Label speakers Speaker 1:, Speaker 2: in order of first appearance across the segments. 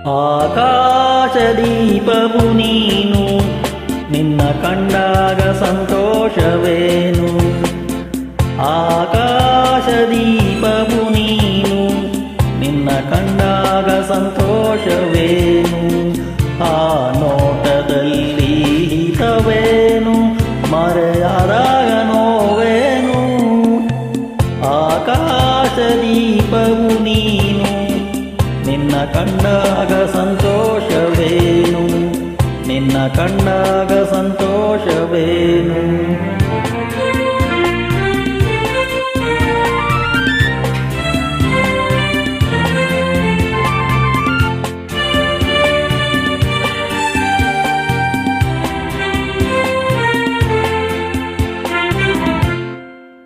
Speaker 1: ಆಕಾಶದೀಪವು ನೀನು, ನಿನ್ನ ಕಂಡಾಗ ಸಂತೋಷವೇನು. ಆಕಾಶದೀಪವು ನೀನು, ನಿನ್ನ ಕಂಡಾಗ ಸಂತೋಷವೇನು. ಆ ನೋಟದಲ್ಲಿ ಹಿತವೇನು, ಮರೆಯಾದಾಗ ನೋವೇನು. ಆಕಾಶದೀಪವು ನೀನು, ನಿನ್ನ ಕಂಡಾಗ ಸಂತೋಷವೇನು, ನಿನ್ನ ಕಂಡಾಗ ಸಂತೋಷವೇನು.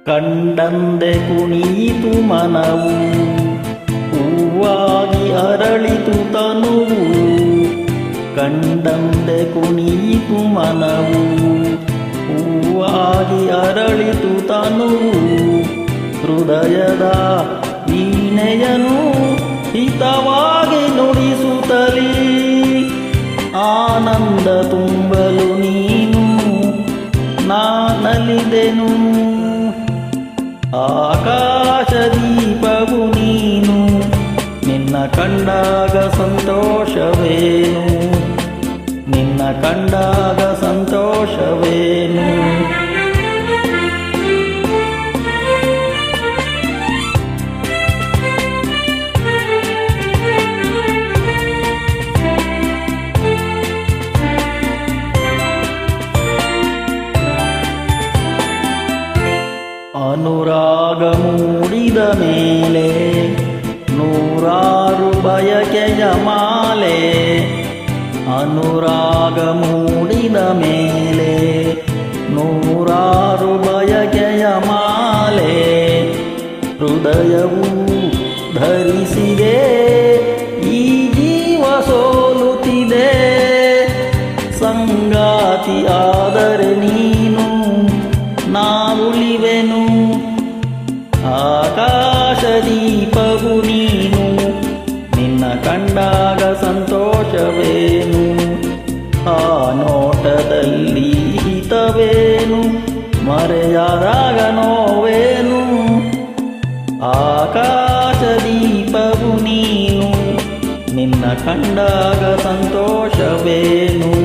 Speaker 1: ಕಂಡಂದೆ ಕುಣಿಯಿತು ಮನವು, ಹೂವಾಗಿ ಅರಳಿತು ತನುವು. ಕಂಡಂದೆ ಕುಣಿಯಿತು ಮನವು, ಹೂವಾಗಿ ಅರಳಿತು ತನುವು. ಹೃದಯದ ವೀಣೆಯನು ಹಿತವಾಗಿ ನುಡಿಸುತ್ತಲೀ, ಆನಂದ ತುಂಬಲು ನೀನು ನಾನಲಿದೆನು. ಆಕಾಶದೀಪವು ನೀನು, ನಿನ್ನ ಕಂಡಾಗ ಸಂತೋಷವೇನು, ನಿನ್ನ ಕಂಡಾಗ ಸಂತೋಷವೇನು. ಅನುರಾಗ ಮೂಡಿದ ಮೇಲೆ ನೂರಾರು ಬಯಕೆಯ ಮಾಲೆ. ಅನುರಾಗ ಮೂಡಿದ ಮೇಲೆ ನೂರಾರು ಬಯಕೆಯ ಮಾಲೆ. ಹೃದಯವು ಧರಿಸಿದೆ, ಈ ಜೀವ ಸೋಲುತ್ತಿದೆ. ಸಂಗಾತಿ ಆದರೆ ನೀನು, ನಾ ಉಳಿವೆನು. ಆಕಾಶದೀಪವು ನೀನು, ನಿನ್ನ ಕಂಡಾಗ ಸಂತೋಷವೇನು. ಆ ನೋಟದಲ್ಲಿ ಹಿತವೇನು, ಮರೆಯಾದಾಗ ನೋವೇನು. ಆಕಾಶದೀಪವು ನೀನು, ನಿನ್ನ ಕಂಡಾಗ ಸಂತೋಷವೇನು.